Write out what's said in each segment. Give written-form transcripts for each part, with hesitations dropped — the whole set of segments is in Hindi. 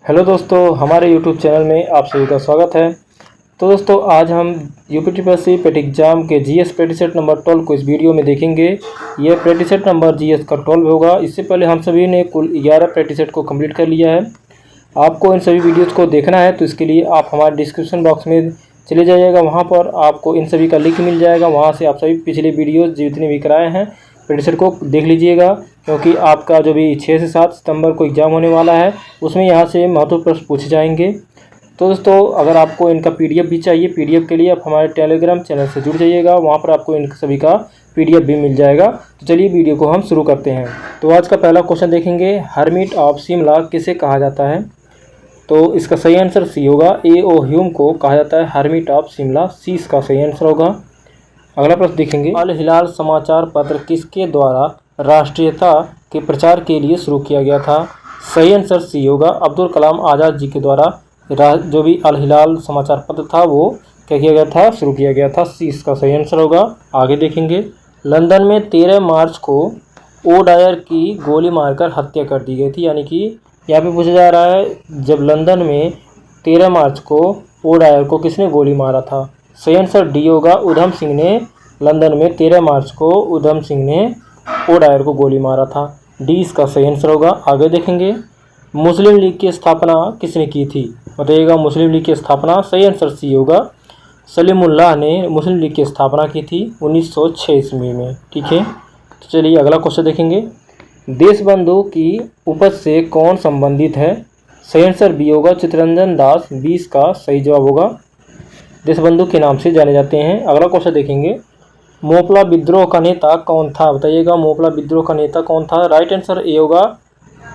हेलो दोस्तों, हमारे यूट्यूब चैनल में आप सभी का स्वागत है। तो दोस्तों, आज हम यूपीटीपीएससी पेट एग्जाम के जीएस पेटी सेट नंबर 12 को इस वीडियो में देखेंगे। यह पेटी सेट नंबर जीएस का 12 होगा। इससे पहले हम सभी ने कुल 11 पेटी सेट को कंप्लीट कर लिया है। आपको इन सभी वीडियोज़ को देखना है तो इसके लिए आप हमारे डिस्क्रिप्शन बॉक्स में चले जाइएगा। वहाँ पर आपको इन सभी का लिंक मिल जाएगा। वहाँ से आप सभी पिछले वीडियोज़ जितने भी कराए हैं पेटी सेट को देख लीजिएगा, क्योंकि आपका जो भी 6 से 7 सितंबर को एग्ज़ाम होने वाला है उसमें यहाँ से महत्वपूर्ण प्रश्न पूछे जाएंगे। तो दोस्तों, अगर आपको इनका पीडीएफ भी चाहिए, पीडीएफ के लिए आप हमारे टेलीग्राम चैनल से जुड़ जाइएगा। वहाँ पर आपको इन सभी का पीडीएफ भी मिल जाएगा। तो चलिए वीडियो को हम शुरू करते हैं। तो आज का पहला क्वेश्चन देखेंगे, हर्मिट ऑफ शिमला किसे कहा जाता है? तो इसका सही आंसर सी होगा। ए.ओ. ह्यूम को कहा जाता है हर्मिट ऑफ शिमला। सी इसका सही आंसर होगा। अगला प्रश्न देखेंगे, अल हिलाल समाचार पत्र किसके द्वारा राष्ट्रीयता के प्रचार के लिए शुरू किया गया था? सही आंसर सी होगा। अब्दुल कलाम आज़ाद जी के द्वारा जो भी अल हिलाल समाचार पत्र था वो क्या किया गया था, शुरू किया गया था। सी इसका सही आंसर होगा। आगे देखेंगे, लंदन में 13 मार्च को ओ डायर की गोली मारकर हत्या कर दी गई थी। यानी कि यहाँ पे पूछा जा रहा है, जब लंदन में 13 मार्च को ओ डायर को किसने गोली मारा था? सही आंसर डी होगा। उधम सिंह ने लंदन में 13 मार्च को उधम सिंह ने ओ डायर को गोली मारा था। डी इसका सही आंसर होगा। आगे देखेंगे, मुस्लिम लीग की स्थापना किसने की थी? बताइएगा मुस्लिम लीग की स्थापना। सही आंसर सी होगा। सलीमुल्लाह ने मुस्लिम लीग की स्थापना की थी 1906 ईस्वी में। ठीक है, तो चलिए अगला क्वेश्चन देखेंगे, देशबंधु की उपज से कौन संबंधित है? सही आंसर बी होगा, चित्तरंजन दास। बी इसका सही जवाब होगा। देशबंधु के नाम से जाने जाते हैं। अगला क्वेश्चन देखेंगे, मोपला विद्रोह का नेता कौन था? बताइएगा मोपला विद्रोह का नेता कौन था? राइट आंसर ए होगा,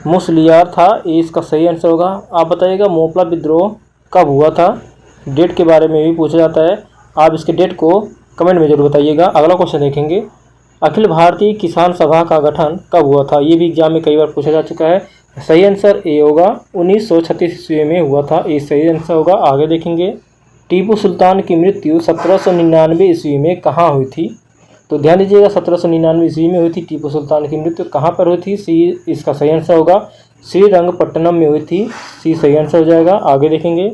मुसलियार था। ए इसका सही आंसर होगा। आप बताइएगा मोपला विद्रोह कब हुआ था? डेट के बारे में भी पूछा जाता है। आप इसके डेट को कमेंट में जरूर बताइएगा। अगला क्वेश्चन देखेंगे, अखिल भारतीय किसान सभा का गठन कब हुआ था? ये भी एग्जाम में कई बार पूछा जा चुका है। सही आंसर ए होगा, 1936 ईस्वी में हुआ था। ए सही आंसर होगा। आगे देखेंगे, टीपू सुल्तान की मृत्यु 1799 ईस्वी में कहाँ हुई थी? तो ध्यान दीजिएगा, 1799 ईस्वी में हुई थी टीपू सुल्तान की मृत्यु। कहाँ पर हुई थी? सी इसका सही आंसर होगा। श्रीरंगपट्टनम में हुई थी। सी सही आंसर हो जाएगा। आगे देखेंगे,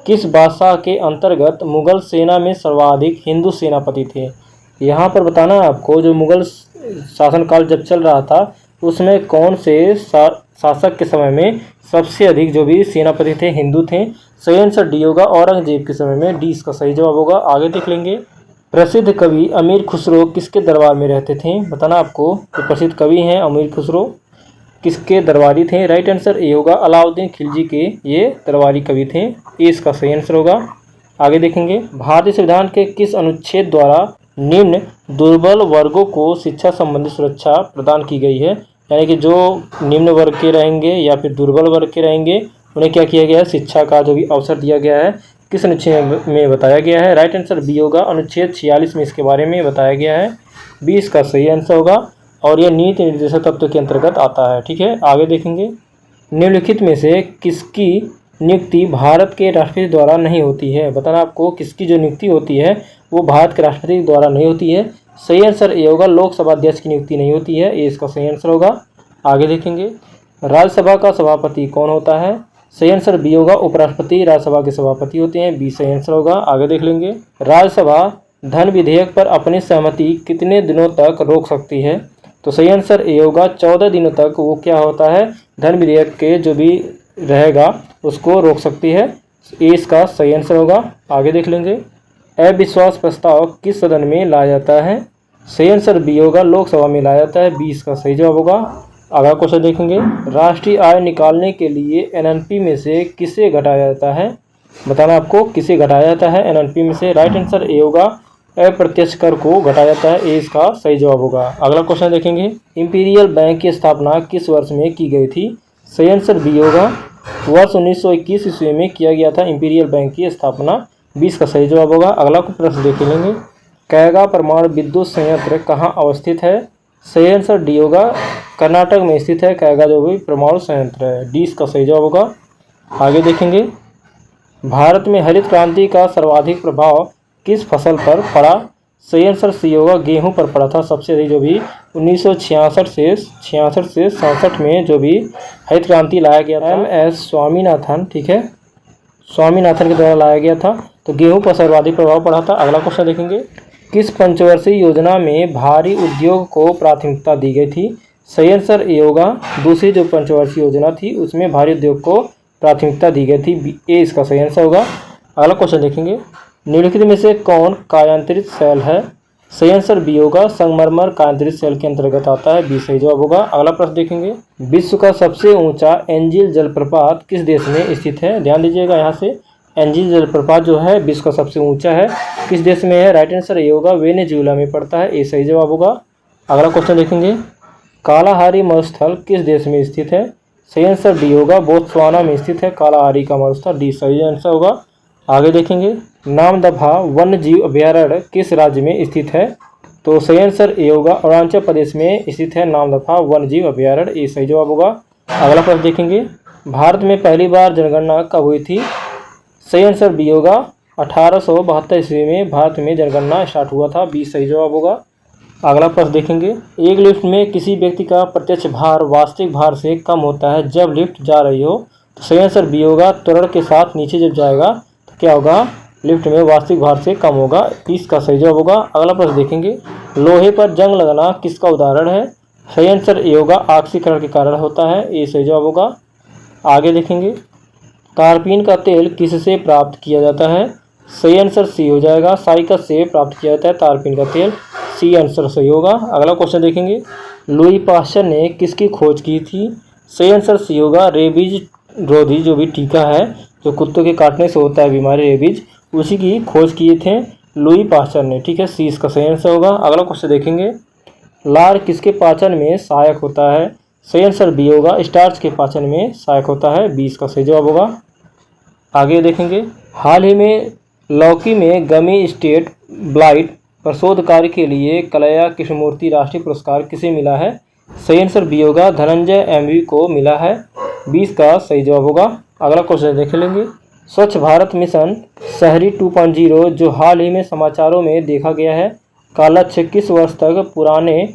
किस बादशाह के अंतर्गत मुगल सेना में सर्वाधिक हिंदू सेनापति थे? यहाँ पर बताना है आपको, जो मुगल शासनकाल जब चल रहा था उसमें कौन से शासक के समय में सबसे अधिक जो भी सेनापति थे हिंदू थे? सही आंसर डी होगा, औरंगजेब के समय में। डी इसका सही जवाब होगा। आगे देख लेंगे, प्रसिद्ध कवि अमीर खुसरो किसके दरबार में रहते थे? बताना आपको, जो प्रसिद्ध कवि हैं अमीर खुसरो किसके दरबारी थे? राइट आंसर ए होगा, अलाउद्दीन खिलजी के ये दरबारी कवि थे। ए इसका सही आंसर होगा। आगे देखेंगे, भारतीय संविधान के किस अनुच्छेद द्वारा निम्न दुर्बल वर्गों को शिक्षा संबंधी सुरक्षा प्रदान की गई है? यानी कि जो निम्न वर्ग के रहेंगे या फिर दुर्बल वर्ग के रहेंगे उन्हें क्या किया गया है, शिक्षा का जो भी अवसर दिया गया है, किस अनुच्छेद में बताया गया है? राइट आंसर बी होगा, अनुच्छेद 46 में इसके बारे में बताया गया है। बी इसका सही आंसर होगा और यह नीति निर्देशक तत्व के अंतर्गत आता है। ठीक है, आगे देखेंगे, निम्नलिखित में से किसकी नियुक्ति भारत के राष्ट्रपति द्वारा नहीं होती है? बताना आपको, किसकी जो नियुक्ति होती है वो भारत के राष्ट्रपति द्वारा नहीं होती है। सही आंसर ए होगा, लोकसभा अध्यक्ष की नियुक्ति नहीं होती है। ए इसका सही आंसर होगा। आगे देखेंगे, राज्यसभा का सभापति कौन होता है? सही आंसर बी होगा, उपराष्ट्रपति राज्यसभा के सभापति होते हैं। बी सही आंसर होगा। आगे देख लेंगे, राज्यसभा धन विधेयक पर अपनी सहमति कितने दिनों तक रोक सकती है? तो सही आंसर ए होगा, 14 दिनों तक वो क्या होता है, धन विधेयक के जो भी रहेगा उसको रोक सकती है। ए इसका सही आंसर होगा। आगे देख लेंगे, अविश्वास प्रस्ताव किस सदन में लाया जाता है? सही आंसर बी होगा, लोकसभा में लाया जाता है। बी इसका सही जवाब होगा। अगला क्वेश्चन देखेंगे, राष्ट्रीय आय निकालने के लिए एनएनपी में से किसे घटाया जाता है? बताना आपको, किसे घटाया जाता है एनएनपी में से? राइट आंसर ए होगा, अप्रत्यक्ष कर को घटाया जाता है। ए इसका सही जवाब होगा। अगला क्वेश्चन देखेंगे, इंपीरियल बैंक की स्थापना किस वर्ष में की गई थी? सही आंसर बी होगा, वर्ष 1921 ईस्वी में किया गया था इंपीरियल बैंक की स्थापना। 20 का सही जवाब होगा। अगला प्रश्न देख लेंगे, कैगा परमाणु विद्युत संयंत्र कहाँ अवस्थित है? सही आंसर डी होगा, कर्नाटक में स्थित है कैगा जो भी परमाणु संयंत्र है। डी इसका सही जवाब होगा। आगे देखेंगे, भारत में हरित क्रांति का सर्वाधिक प्रभाव किस फसल पर पड़ा? सही आंसर सी होगा, गेहूं पर पड़ा था सबसे अधिक, जो भी 1966 से 67 में जो भी हरित क्रांति लाया गया था, MS स्वामीनाथन, ठीक है, स्वामीनाथन के द्वारा लाया गया था, तो गेहूं पर सर्वाधिक प्रभाव पड़ा था। अगला क्वेश्चन देखेंगे, किस पंचवर्षीय योजना में भारी उद्योग को प्राथमिकता दी गई थी? सही आंसर ए होगा, दूसरी जो पंचवर्षीय योजना थी उसमें भारी उद्योग को प्राथमिकता दी गई थी, ए इसका सही आंसर होगा। अगला क्वेश्चन देखेंगे, निम्नलिखित में से कौन कायांतरित सेल है? सही आंसर बी होगा, संगमरमर कायांतरित सेल के अंतर्गत आता है, बी सही जवाब होगा। अगला प्रश्न देखेंगे, विश्व का सबसे ऊंचा एंजिल जलप्रपात किस देश में स्थित है? ध्यान दीजिएगा, यहाँ से एंजिल जलप्रपात जो है विश्व का सबसे ऊंचा है, किस देश में है? राइट आंसर ये होगा, वेनेजुएला में पड़ता है, ए सही जवाब होगा। अगला क्वेश्चन देखेंगे, कालाहारी मरुस्थल किस देश में स्थित है? सही आंसर डी होगा, बोत्सवाना में स्थित है कालाहारी का मरुस्थल, डी सही आंसर होगा। आगे देखेंगे, नामदफा वन्य जीव अभयारण्य किस राज्य में स्थित है? तो सही आंसर ए होगा, अरुणाचल प्रदेश में स्थित है नामदफा वन्य जीव अभयारण्य, ए सही जवाब होगा। अगला प्रश्न देखेंगे, भारत में पहली बार जनगणना कब हुई थी? सही आंसर बी होगा, 1872 ईस्वी में भारत में जनगणना स्टार्ट हुआ था, बी सही जवाब होगा। अगला प्रश्न देखेंगे, एक लिफ्ट में किसी व्यक्ति का प्रत्यक्ष भार वास्तविक भार से कम होता है जब लिफ्ट जा रही हो, तो सही आंसर बी होगा, त्वरण के साथ नीचे जब जाएगा तो क्या होगा, लिफ्ट में वास्तविक भार से कम होगा, इसका सही जवाब होगा। अगला प्रश्न देखेंगे, लोहे पर जंग लगना किसका उदाहरण है? सही आंसर ए होगा, ऑक्सीकरण के कारण होता है, ए सही जवाब होगा। आगे देखेंगे, तारपीन का तेल किससे प्राप्त किया जाता है? सही आंसर सी हो जाएगा, साइकस से प्राप्त किया जाता है तारपीन का तेल, सी आंसर सही होगा। अगला क्वेश्चन देखेंगे, लुई पास्चर ने किसकी खोज की थी? सही आंसर सी होगा, रेबीज रोधी जो भी टीका है जो कुत्तों के काटने से होता है बीमारी रेबीज, उसी की खोज किए थे लुई पास्चर ने, ठीक है, सी इसका सही आंसर होगा। अगला क्वेश्चन देखेंगे, लार किसके पाचन में सहायक होता है? सही आंसर बी होगा, स्टार्च के पाचन में सहायक होता है, बी इसका सही जवाब होगा। आगे देखेंगे, हाल ही में लौकी में गमी स्टेट ब्लाइट पर शोध कार्य के लिए कलया कृष्णमूर्ति राष्ट्रीय पुरस्कार किसे मिला है? सही आंसर बी होगा, धनंजय एमवी को मिला है, 20 का सही जवाब होगा। अगला क्वेश्चन देख लेंगे, स्वच्छ भारत मिशन शहरी 2.0 जो हाल ही में समाचारों में देखा गया है, का लक्ष्य किस वर्ष तक पुराने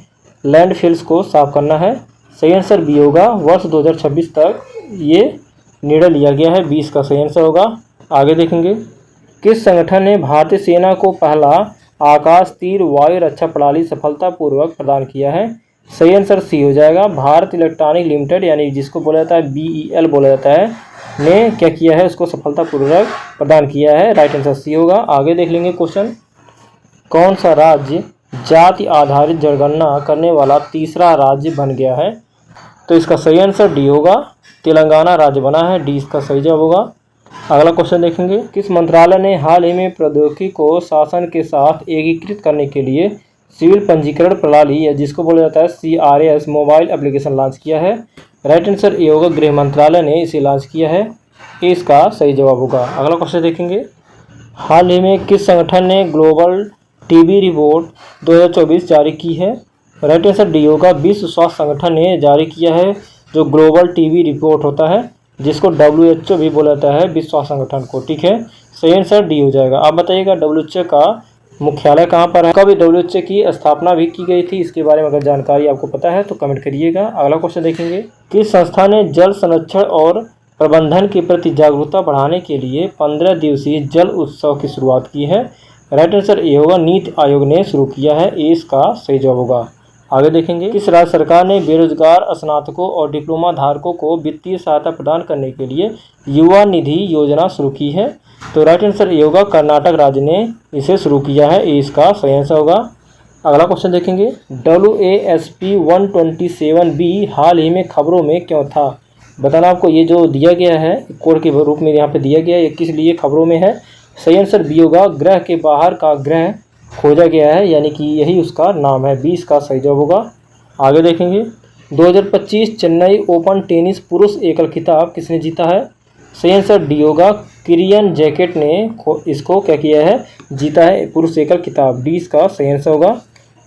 लैंडफिल्स को साफ करना है? सही आंसर बी होगा, वर्ष 2026 तक ये निर्णय लिया गया है, 20 का सही आंसर होगा। आगे देखेंगे, किस संगठन ने भारतीय सेना को पहला आकाश तीर वायु रक्षा प्रणाली सफलतापूर्वक प्रदान किया है? सही आंसर सी हो जाएगा, भारत इलेक्ट्रॉनिक लिमिटेड यानी जिसको बोला जाता है BEL बोला जाता है, ने क्या किया है, उसको सफलतापूर्वक प्रदान किया है, राइट आंसर सी होगा। आगे देख लेंगे क्वेश्चन, कौन सा राज्य जाति आधारित जनगणना करने वाला तीसरा राज्य बन गया है? तो इसका सही आंसर डी होगा, तेलंगाना राज्य बना है, डी इसका सही जवाब होगा। अगला क्वेश्चन देखेंगे, किस मंत्रालय ने हाल ही में प्रौद्योगिकी को शासन के साथ एकीकृत करने के लिए सिविल पंजीकरण प्रणाली या जिसको बोला जाता है CRAS मोबाइल एप्लीकेशन लॉन्च किया है? राइट आंसर ए होगा, गृह मंत्रालय ने इसे लॉन्च किया है, ए इसका सही जवाब होगा। अगला क्वेश्चन देखेंगे, हाल ही में किस संगठन ने ग्लोबल टीबी रिपोर्ट 2024 जारी की है? राइट आंसर डी होगा, विश्व स्वास्थ्य संगठन ने जारी किया है जो ग्लोबल टीबी रिपोर्ट होता है, जिसको WHO भी बोला जाता है, विश्व स्वास्थ्य संगठन को, ठीक है, सही आंसर डी हो जाएगा। आप बताइएगा WHO का मुख्यालय कहाँ पर है? कभी WHO की स्थापना भी की गई थी, इसके बारे में अगर जानकारी आपको पता है तो कमेंट करिएगा। अगला क्वेश्चन देखेंगे, किस संस्था ने जल संरक्षण और प्रबंधन के प्रति जागरूकता बढ़ाने के लिए 15 दिवसीय जल उत्सव की शुरुआत की है? राइट आंसर ए होगा, नीति आयोग ने शुरू किया है, ए इसका सही जवाब होगा। आगे देखेंगे, किस राज्य सरकार ने बेरोजगार स्नातकों और डिप्लोमा धारकों को वित्तीय सहायता प्रदान करने के लिए युवा निधि योजना शुरू की है? तो राइट आंसर ए होगा, कर्नाटक राज्य ने इसे शुरू किया है, ए इसका सही आंसर होगा। अगला क्वेश्चन देखेंगे, WASP 127B हाल ही में खबरों में क्यों था? बताना आपको, ये जो दिया गया है कोड के रूप में यहाँ पे दिया गया है, ये किस लिए खबरों में है? सही आंसर बी होगा, ग्रह के बाहर का ग्रह खोजा गया है, यानी कि यही उसका नाम है, 20 का सही जवाब होगा। आगे देखेंगे, 2025 चेन्नई ओपन टेनिस पुरुष एकल खिताब किसने जीता है? सही आंसर डी होगा, किरियन जैकेट ने इसको क्या किया है, जीता है, पुरुष एकल खिताब, 20 का सही आंसर होगा।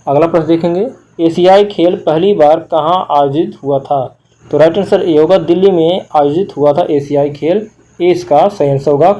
अगला प्रश्न देखेंगे, एशियाई खेल पहली बार कहाँ आयोजित हुआ था? तो राइट आंसर ए होगा, दिल्ली में आयोजित हुआ था एशियाई खेल, ए इसका सही आंसर होगा।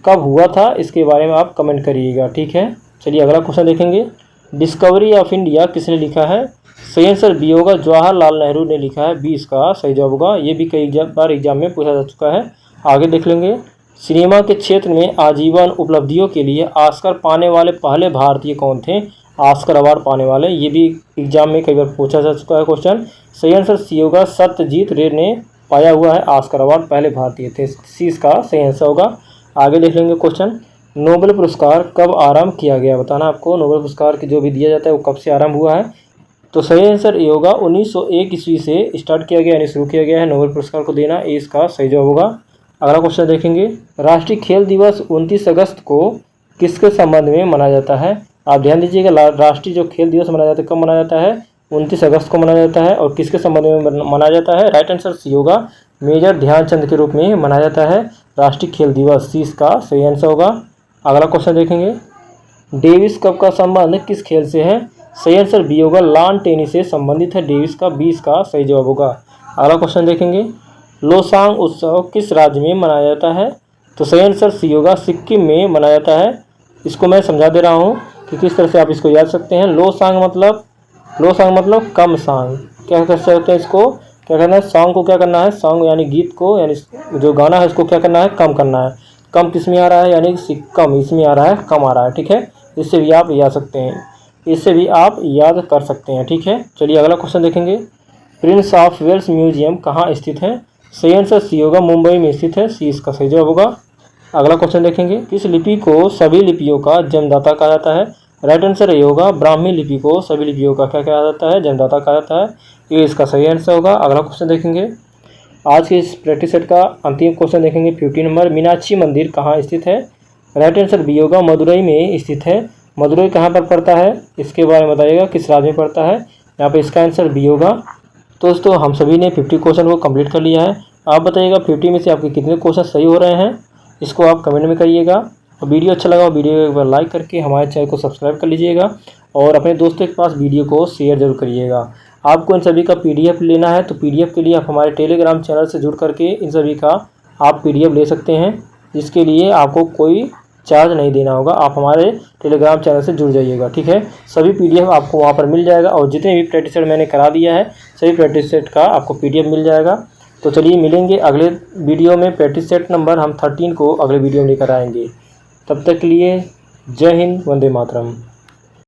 कब हुआ था इसके बारे में आप कमेंट करिएगा, ठीक है। चलिए अगला क्वेश्चन देखेंगे। डिस्कवरी ऑफ इंडिया किसने लिखा है? सही आंसर बी होगा, जवाहरलाल नेहरू ने लिखा है। 20 का सही जवाब होगा। ये भी कई बार एग्जाम में पूछा जा चुका है। आगे देख लेंगे। सिनेमा के क्षेत्र में आजीवन उपलब्धियों के लिए ऑस्कर पाने वाले पहले भारतीय कौन थे? ऑस्कर अवार्ड पाने वाले, ये भी एग्जाम में कई बार पूछा जा चुका है क्वेश्चन। सही आंसर सी होगा, सत्यजीत रे ने पाया हुआ है ऑस्कर अवार्ड, पहले भारतीय थे। सी इसका सही आंसर होगा। आगे देख लेंगे क्वेश्चन। नोबेल पुरस्कार कब आरंभ किया गया? बताना आपको। नोबेल पुरस्कार की जो भी दिया जाता है वो कब से आरंभ हुआ है? तो सही आंसर ये होगा 1901 ईस्वी से स्टार्ट किया गया, यानी शुरू किया गया है नोबेल पुरस्कार को देना। ये इसका सही जवाब होगा। अगला क्वेश्चन देखेंगे। राष्ट्रीय खेल दिवस 29 अगस्त को किसके संबंध में मनाया जाता है? आप ध्यान दीजिएगा, राष्ट्रीय जो खेल दिवस मनाया जाता है कब मनाया जाता है? 29 अगस्त को मनाया जाता है। और किसके संबंध में मनाया जाता है? राइट आंसर सी होगा, मेजर ध्यानचंद के रूप में मनाया जाता है राष्ट्रीय खेल दिवस। सी इसका सही आंसर होगा। अगला क्वेश्चन देखेंगे। डेविस कप का संबंध किस खेल से है? सही आंसर बी होगा, लॉन टेनिस से संबंधित है डेविस का। 20 का सही जवाब होगा। अगला क्वेश्चन देखेंगे। लोसांग उत्सव किस राज्य में मनाया जाता है? तो सही आंसर सी होगा, सिक्किम में मनाया जाता है। इसको मैं समझा दे रहा हूँ कि किस तरह से आप इसको याद सकते हैं। लोसांग मतलब कम सांग। क्या कर सकते हैं इसको? क्या करना है? सॉन्ग को क्या करना है? सॉन्ग यानी गीत को, यानी जो गाना है उसको क्या करना है? कम करना है। कम किस में आ रहा है? यानी कम इसमें आ रहा है, कम आ रहा है। ठीक है, इससे भी आप याद सकते हैं, इससे भी आप याद कर सकते हैं। ठीक है, चलिए अगला क्वेश्चन देखेंगे। प्रिंस ऑफ वेल्स म्यूजियम कहाँ स्थित है? सही आंसर सी होगा, मुंबई में स्थित है। सी इसका सही जवाब होगा। अगला क्वेश्चन देखेंगे। किस लिपि को सभी लिपियों का जन्मदाता कहा जाता है? राइट आंसर ये होगा, ब्राह्मी लिपि को सभी लिपियों का क्या कहा जाता है? जन्मदाता कहा जाता है। ये इसका सही आंसर होगा। अगला क्वेश्चन देखेंगे। आज के इस प्रैक्टिस सेट का अंतिम क्वेश्चन देखेंगे 50 नंबर। मीनाक्षी मंदिर कहाँ स्थित है? राइट आंसर बी होगा, मदुरई में स्थित है। मदुरई कहाँ पर पड़ता है? इसके बारे में बताइएगा, किस राज्य में पड़ता है? यहाँ पे इसका आंसर बी होगा। तो दोस्तों हम सभी ने 50 क्वेश्चन को कंप्लीट कर लिया है। आप बताइएगा 50 में से आपके कितने क्वेश्चन सही हो रहे हैं, इसको आप कमेंट में करिएगा। और वीडियो अच्छा लगा वीडियो को एक बार लाइक करके हमारे चैनल को सब्सक्राइब कर लीजिएगा और अपने दोस्तों के पास वीडियो को शेयर जरूर करिएगा। आपको इन सभी का PDF लेना है तो PDF के लिए आप हमारे टेलीग्राम चैनल से जुड़ करके इन सभी का आप PDF ले सकते हैं, जिसके लिए आपको कोई चार्ज नहीं देना होगा। आप हमारे टेलीग्राम चैनल से जुड़ जाइएगा। ठीक है, सभी PDF आपको वहाँ पर मिल जाएगा और जितने भी प्रैक्टिस सेट मैंने करा दिया है सभी प्रैक्टिस सेट का आपको PDF मिल जाएगा। तो चलिए मिलेंगे अगले वीडियो में। प्रैक्टिस सेट नंबर हम 13 को अगले वीडियो में लेकर आएंगे। तब तक के लिए जय हिंद, वंदे मातरम।